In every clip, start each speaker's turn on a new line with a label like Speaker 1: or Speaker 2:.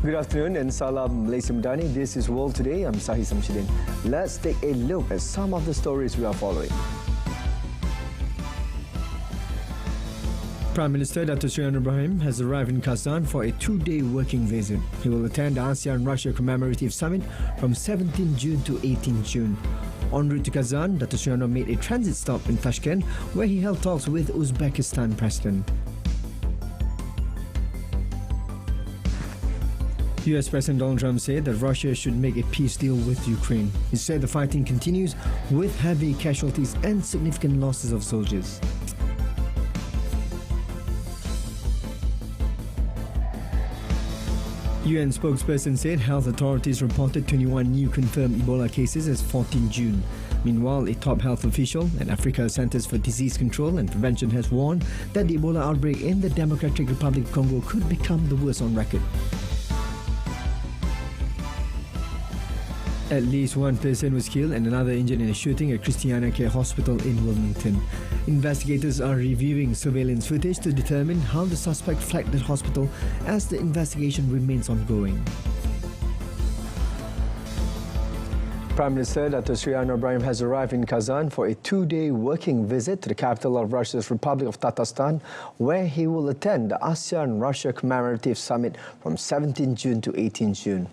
Speaker 1: Good afternoon and salam Malaysia Madani. This is World Today. I'm Sahih. Let's take a look at some of the stories we are following. Prime Minister Dr. Sri Anwar Ibrahim has arrived in Kazan for a 2-day working visit. He will attend the ASEAN-Russia Commemorative Summit from 17 June to 18 June. En route to Kazan, Dr. Sri Anwar made a transit stop in Tashkent where he held talks with Uzbekistan President. US President Donald Trump said that Russia should make a peace deal with Ukraine. He said the fighting continues with heavy casualties and significant losses of soldiers. UN spokesperson said health authorities reported 21 new confirmed Ebola cases as 14 June. Meanwhile, a top health official at Africa Centers for Disease Control and Prevention has warned that the Ebola outbreak in the Democratic Republic of Congo could become the worst on record. At least one person was killed and another injured in a shooting at Christiana Care Hospital in Wilmington. Investigators are reviewing surveillance footage to determine how the suspect fled the hospital as the investigation remains ongoing. Prime Minister Dr. Sri Anwar Ibrahim has arrived in Kazan for a 2-day working visit to the capital of Russia's Republic of Tatarstan, where he will attend the ASEAN-Russia Commemorative Summit from 17 June to 18 June.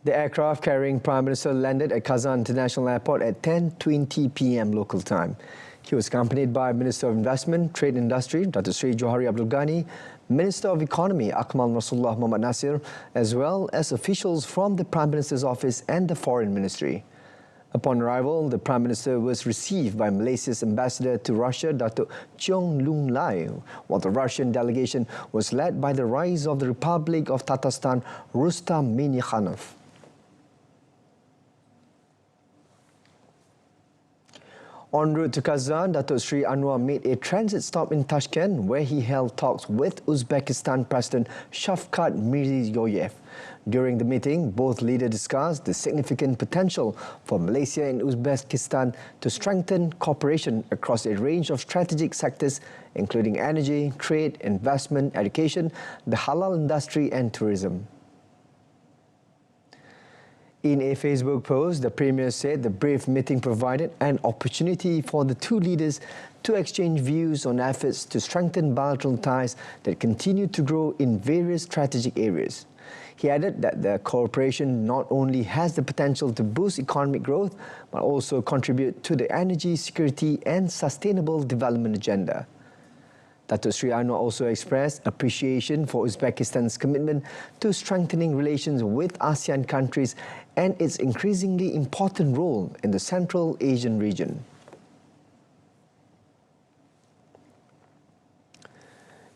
Speaker 1: The aircraft carrying Prime Minister landed at Kazan International Airport at 10:20 p.m. local time. He was accompanied by Minister of Investment, Trade and Industry, Dr. Sri Johari Abdul Ghani, Minister of Economy, Akmal Rasulullah Muhammad Nasir, as well as officials from the Prime Minister's office and the Foreign Ministry. Upon arrival, the Prime Minister was received by Malaysia's ambassador to Russia, Dr. Cheong Lung Lai, while the Russian delegation was led by the Rais of the Republic of Tatarstan, Rustam Minikhanov. En route to Kazan, Datuk Sri Anwar made a transit stop in Tashkent where he held talks with Uzbekistan President Shavkat Mirziyoyev. During the meeting, both leaders discussed the significant potential for Malaysia and Uzbekistan to strengthen cooperation across a range of strategic sectors, including energy, trade, investment, education, the halal industry and tourism. In a Facebook post, the Premier said the brief meeting provided an opportunity for the two leaders to exchange views on efforts to strengthen bilateral ties that continue to grow in various strategic areas. He added that the cooperation not only has the potential to boost economic growth, but also contribute to the energy security and sustainable development agenda. Dr. Sri Anwar also expressed appreciation for Uzbekistan's commitment to strengthening relations with ASEAN countries and its increasingly important role in the Central Asian region.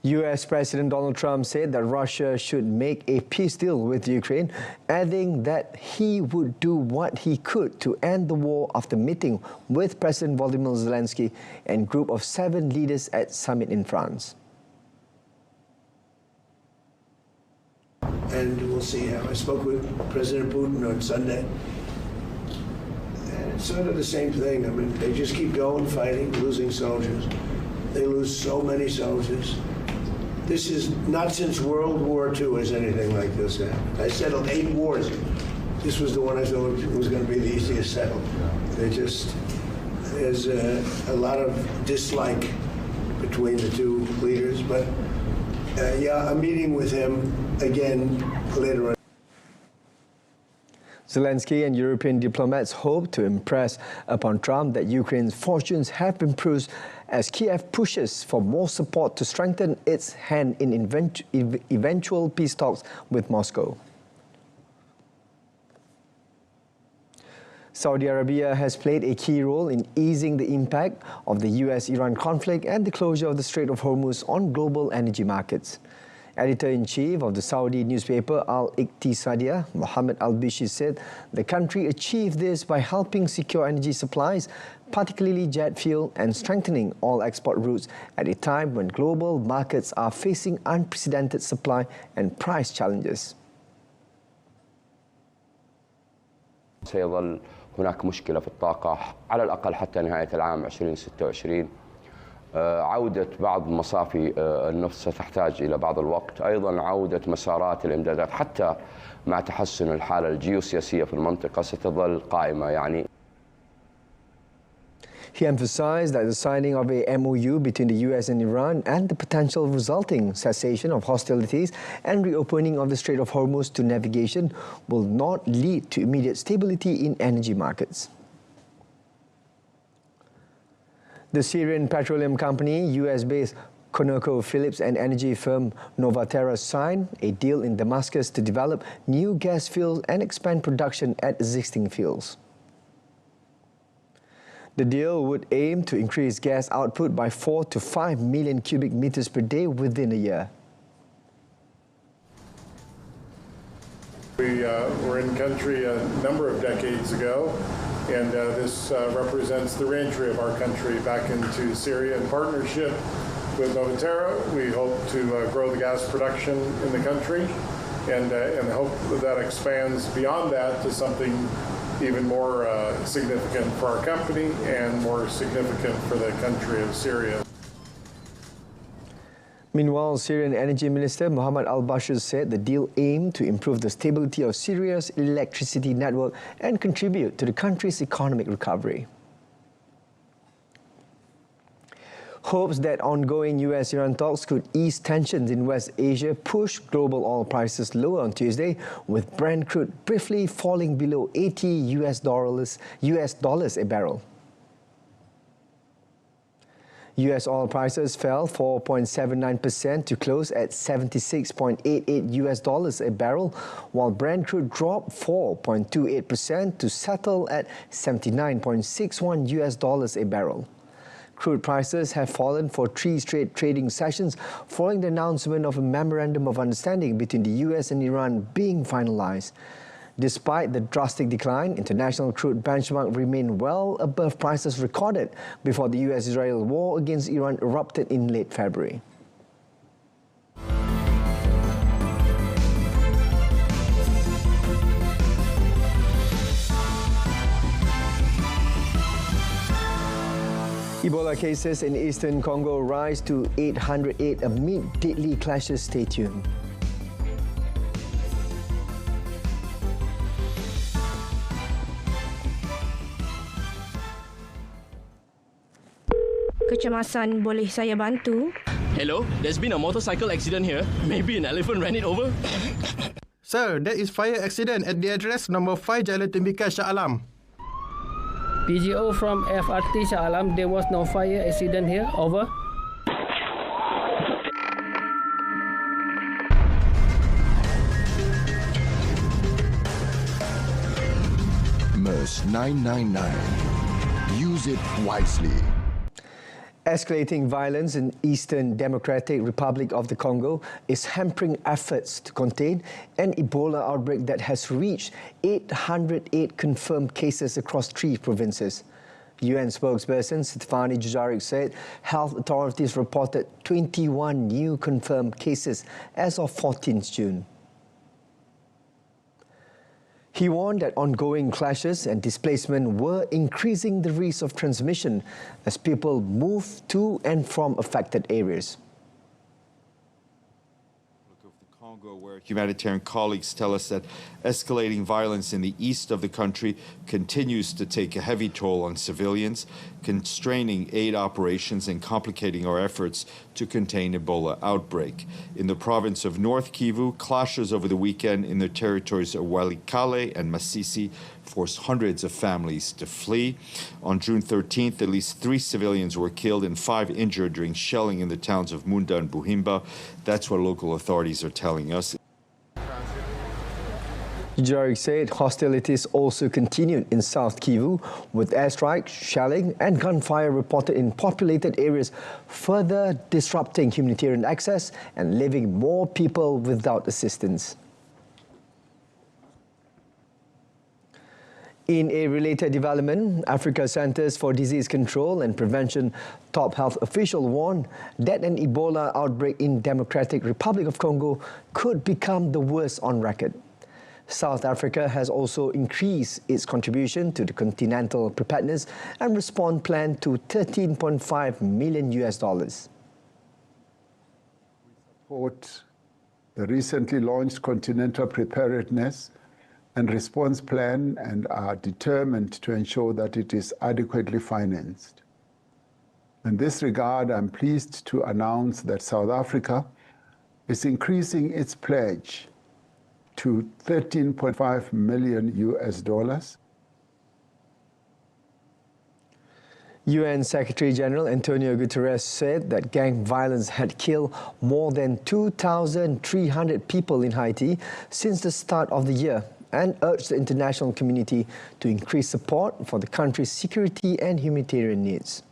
Speaker 1: US President Donald Trump said that Russia should make a peace deal with Ukraine, adding that he would do what he could to end the war after meeting with President Volodymyr Zelensky and a group of 7 leaders at summit in France.
Speaker 2: And we'll see how. I spoke with President Putin on Sunday, and it's sort of the same thing. I mean, they just keep going, fighting, losing soldiers. They lose so many soldiers. This is not since World War II has anything like this happened. I settled 8 wars. This was the one I thought was going to be the easiest settled. There's a lot of dislike between the two leaders, but yeah, I'm meeting with him again later on.
Speaker 1: Zelensky and European diplomats hope to impress upon Trump that Ukraine's fortunes have improved as Kiev pushes for more support to strengthen its hand in eventual peace talks with Moscow. Saudi Arabia has played a key role in easing the impact of the US-Iran conflict and the closure of the Strait of Hormuz on global energy markets. Editor-in-Chief of the Saudi newspaper Al-Iqtisadiyah, Mohammed Al-Bishi, said the country achieved this by helping secure energy supplies, particularly jet fuel, and strengthening oil export routes at a time when global markets are facing unprecedented supply and price challenges.
Speaker 3: سيظل هناك مشكلة في الطاقة على الأقل حتى نهاية العام 2026. عودة بعض مصافي النفط ستحتاج إلى بعض الوقت، أيضا عودة مسارات الإمدادات حتى مع تحسن الحالة الجيوسياسية في المنطقة ستظل قائمة يعني.
Speaker 1: He emphasized that the signing of a MOU between the US and Iran and the potential resulting cessation of hostilities and reopening of the Strait of Hormuz to navigation will not lead to immediate stability in energy markets. The Syrian petroleum company, US-based ConocoPhillips and energy firm Novaterra signed a deal in Damascus to develop new gas fields and expand production at existing fields. The deal would aim to increase gas output by 4 to 5 million cubic meters per day within a year.
Speaker 4: We were in country a number of decades ago, and this represents the re-entry of our country back into Syria. In partnership with Novaterra, we hope to grow the gas production in the country and hope that expands beyond that to something even more significant for our company and more significant for the country of Syria.
Speaker 1: Meanwhile, Syrian Energy Minister Mohammed al-Bashir said the deal aimed to improve the stability of Syria's electricity network and contribute to the country's economic recovery. Hopes that ongoing US-Iran talks could ease tensions in West Asia pushed global oil prices lower on Tuesday, with Brent crude briefly falling below $80 a barrel. US oil prices fell 4.79% to close at $76.88 a barrel, while Brent crude dropped 4.28% to settle at $79.61 a barrel. Crude prices have fallen for 3 straight trading sessions following the announcement of a memorandum of understanding between the US and Iran being finalized. Despite the drastic decline, international crude benchmark remained well above prices recorded before the US-Israel war against Iran erupted in late February. Ebola cases in eastern Congo rise to 808 amid deadly clashes. Stay tuned.
Speaker 5: Kecemasan, boleh saya bantu?
Speaker 6: Hello, there's been a motorcycle accident here. Maybe an elephant ran it over.
Speaker 7: Sir, there is fire accident at the address number 5 Jalan Tembika, Shah Alam.
Speaker 8: PGO from FRT Shah Alam, there was no fire accident here, over.
Speaker 9: MERS 999. Use it wisely.
Speaker 1: Escalating violence in Eastern Democratic Republic of the Congo is hampering efforts to contain an Ebola outbreak that has reached 808 confirmed cases across 3 provinces. UN spokesperson Stéphane Dujarric said health authorities reported 21 new confirmed cases as of 14th June. He warned that ongoing clashes and displacement were increasing the risk of transmission as people move to and from affected areas.
Speaker 10: Where humanitarian colleagues tell us that escalating violence in the east of the country continues to take a heavy toll on civilians, constraining aid operations and complicating our efforts to contain Ebola outbreak. In the province of North Kivu, clashes over the weekend in the territories of Walikale and Masisi forced hundreds of families to flee. On June 13th, at least 3 civilians were killed and 5 injured during shelling in the towns of Munda and Buhimba. That's what local authorities are telling us.
Speaker 1: Dujarric said hostilities also continued in South Kivu, with airstrikes, shelling and gunfire reported in populated areas, further disrupting humanitarian access and leaving more people without assistance. In a related development, Africa Centers for Disease Control and Prevention top health official warned that an Ebola outbreak in Democratic Republic of Congo could become the worst on record. South Africa has also increased its contribution to the continental preparedness and response plan to $13.5 million.
Speaker 11: Support the recently launched Continental Preparedness and Response Plan and are determined to ensure that it is adequately financed. In this regard, I'm pleased to announce that South Africa is increasing its pledge to $13.5 million.
Speaker 1: UN Secretary General Antonio Guterres said that gang violence had killed more than 2,300 people in Haiti since the start of the year and urged the international community to increase support for the country's security and humanitarian needs.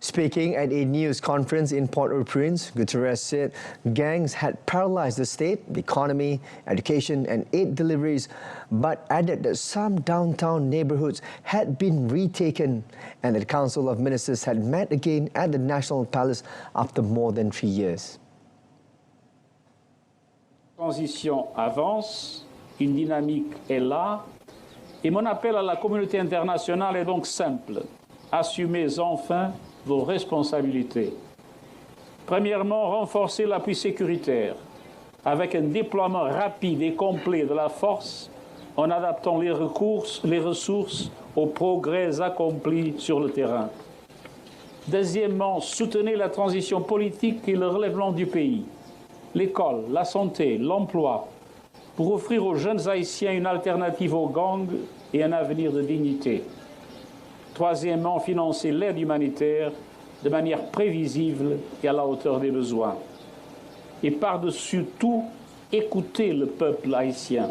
Speaker 1: Speaking at a news conference in Port-au-Prince, Guterres said gangs had paralyzed the state, the economy, education and aid deliveries, but added that some downtown neighborhoods had been retaken and that the Council of Ministers had met again at the National Palace after more than 3 years.
Speaker 12: La transition avance, une dynamique est là, et mon appel à la communauté internationale est donc simple. Assumez enfin vos responsabilités. Premièrement, renforcer l'appui sécuritaire avec un déploiement rapide et complet de la force en adaptant les ressources aux progrès accomplis sur le terrain. Deuxièmement, soutenez la transition politique et le relèvement du pays, l'école, la santé, l'emploi, pour offrir aux jeunes Haïtiens une alternative aux gangs et un avenir de dignité. Troisièmement, financer l'aide humanitaire de manière prévisible et à la hauteur des besoins. Et par-dessus tout, écouter le peuple haïtien.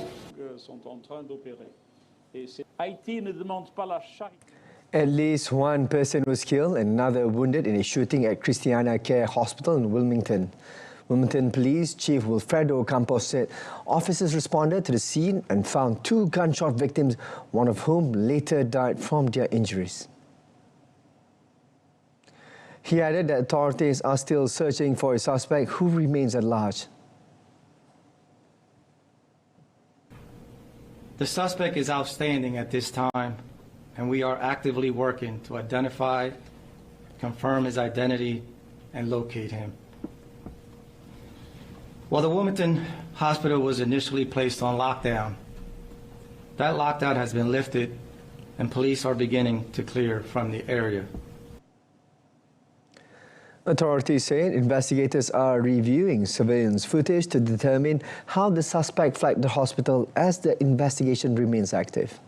Speaker 12: Sont en train d'opérer. Haïti ne demande pas la charité.
Speaker 1: At least one person was killed and another wounded in a shooting at Christiana Care Hospital in Wilmington. Wilmington Police Chief Wilfredo Campos said officers responded to the scene and found 2 gunshot victims, one of whom later died from their injuries. He added that authorities are still searching for a suspect who remains at large.
Speaker 13: The suspect is outstanding at this time, and we are actively working to identify, confirm his identity, and locate him. While the Wilmington Hospital was initially placed on lockdown, that lockdown has been lifted and police are beginning to clear from the area.
Speaker 1: Authorities say investigators are reviewing surveillance footage to determine how the suspect fled the hospital as the investigation remains active.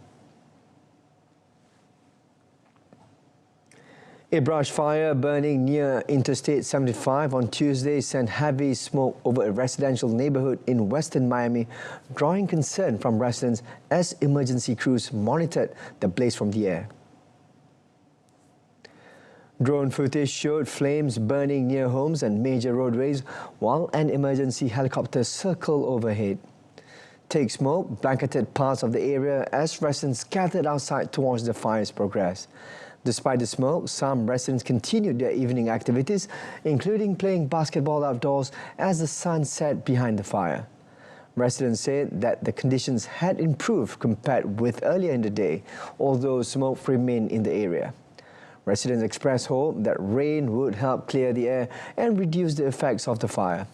Speaker 1: A brush fire burning near Interstate 75 on Tuesday sent heavy smoke over a residential neighborhood in western Miami, drawing concern from residents as emergency crews monitored the blaze from the air. Drone footage showed flames burning near homes and major roadways while an emergency helicopter circled overhead. Thick smoke blanketed parts of the area as residents gathered outside to watch the fire's progress. Despite the smoke, some residents continued their evening activities, including playing basketball outdoors as the sun set behind the fire. Residents said that the conditions had improved compared with earlier in the day, although smoke remained in the area. Residents expressed hope that rain would help clear the air and reduce the effects of the fire.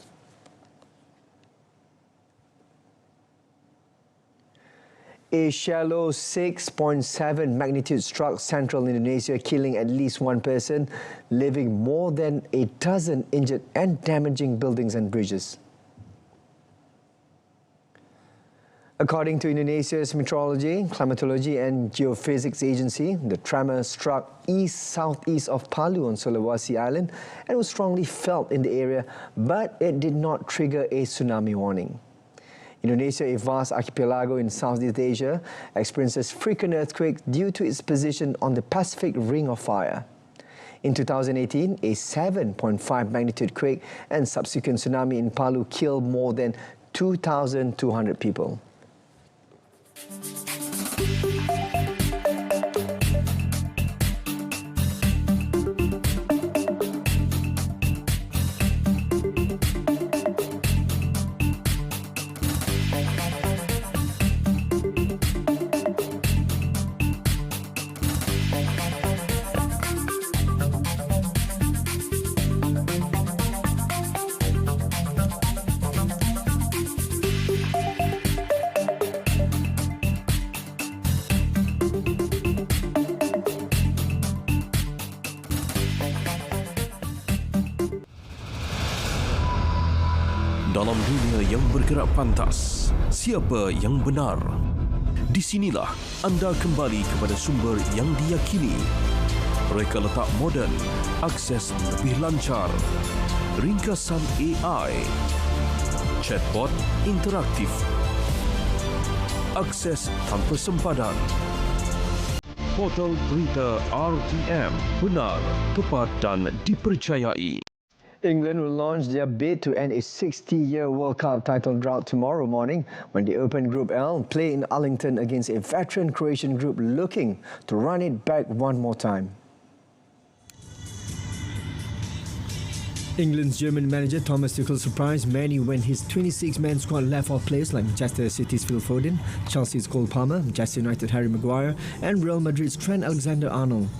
Speaker 1: A shallow 6.7 magnitude struck central Indonesia, killing at least 1 person, leaving more than a dozen injured and damaging buildings and bridges. According to Indonesia's Meteorology, Climatology and Geophysics Agency, the tremor struck east-southeast of Palu on Sulawesi Island and was strongly felt in the area, but it did not trigger a tsunami warning. Indonesia, a vast archipelago in Southeast Asia, experiences frequent earthquakes due to its position on the Pacific Ring of Fire. In 2018, a 7.5 magnitude quake and subsequent tsunami in Palu killed more than 2,200 people.
Speaker 14: Dalam dunia yang bergerak pantas, siapa yang benar? Di sinilah anda kembali kepada sumber yang diyakini. Reka letak moden, akses lebih lancar, ringkasan AI, chatbot interaktif, akses tanpa sempadan. Portal Berita RTM, benar, tepat dan dipercayai.
Speaker 1: England will launch their bid to end a 60-year World Cup title drought tomorrow morning when they open Group L, play in Arlington against a veteran Croatian group looking to run it back one more time. England's German manager Thomas Tuchel surprised many when his 26-man squad left off players like Manchester City's Phil Foden, Chelsea's Cole Palmer, Manchester United Harry Maguire and Real Madrid's Trent Alexander-Arnold.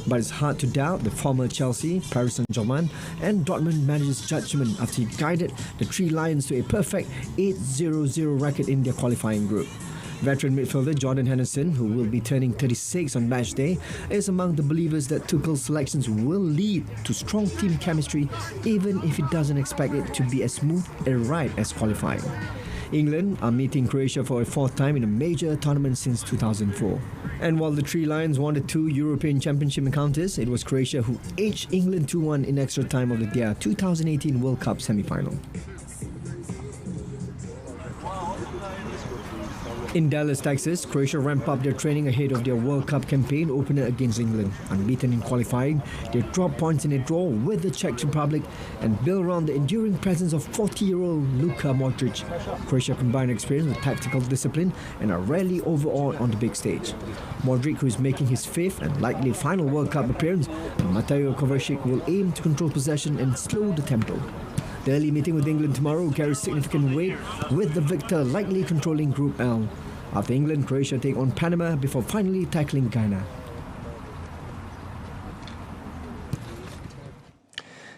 Speaker 1: But it's hard to doubt the former Chelsea, Paris Saint-Germain and Dortmund manager's judgment after he guided the Three Lions to a perfect 8-0-0 record in their qualifying group. Veteran midfielder Jordan Henderson, who will be turning 36 on match day, is among the believers that Tuchel's selections will lead to strong team chemistry even if he doesn't expect it to be as smooth a ride as qualifying. England are meeting Croatia for a fourth time in a major tournament since 2004. And while the Three Lions won the 2 European Championship encounters, it was Croatia who edged England 2-1 in extra time of their 2018 World Cup semi-final. In Dallas, Texas, Croatia ramped up their training ahead of their World Cup campaign opener against England. Unbeaten in qualifying, they dropped points in a draw with the Czech Republic and built around the enduring presence of 40-year-old Luka Modric. Croatia combined experience with tactical discipline and are rarely overawed on the big stage. Modric, who is making his 5th and likely final World Cup appearance, and Mateo Kovacic will aim to control possession and slow the tempo. The early meeting with England tomorrow carries significant weight, with the victor likely controlling Group L. After England, Croatia take on Panama before finally tackling Ghana.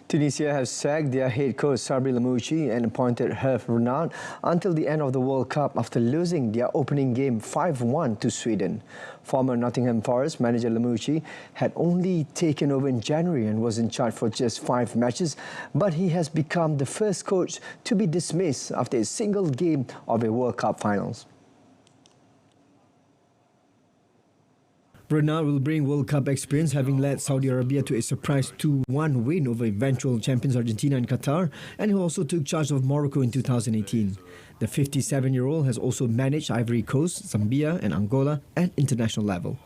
Speaker 1: Tunisia has sacked their head coach Sabri Lamouchi and appointed Hervé Renard until the end of the World Cup after losing their opening game 5-1 to Sweden. Former Nottingham Forest manager Lamouchi had only taken over in January and was in charge for just 5 matches, but he has become the first coach to be dismissed after a single game of a World Cup finals. Renard will bring World Cup experience, having led Saudi Arabia to a surprise 2-1 win over eventual champions Argentina and Qatar, and he also took charge of Morocco in 2018. The 57-year-old has also managed Ivory Coast, Zambia and Angola at international level.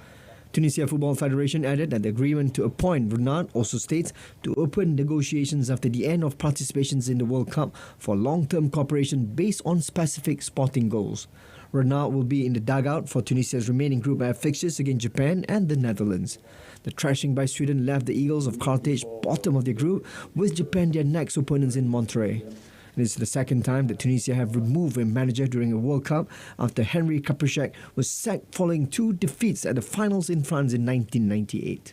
Speaker 1: Tunisia Football Federation added that the agreement to appoint Renard also states to open negotiations after the end of participations in the World Cup for long-term cooperation based on specific sporting goals. Renard will be in the dugout for Tunisia's remaining Group F fixtures against Japan and the Netherlands. The thrashing by Sweden left the Eagles of Carthage bottom of their group, with Japan their next opponents in Monterrey. It is the second time that Tunisia have removed a manager during a World Cup after Henri Caprichac was sacked following 2 defeats at the finals in France in 1998.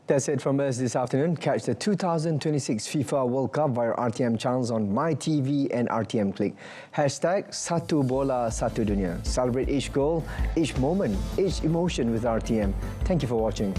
Speaker 1: That's it from us this afternoon. Catch the 2026 FIFA World Cup via RTM channels on MyTV and RTM Click. Hashtag Satu Bola Satu Dunia. Celebrate each goal, each moment, each emotion with RTM. Thank you for watching.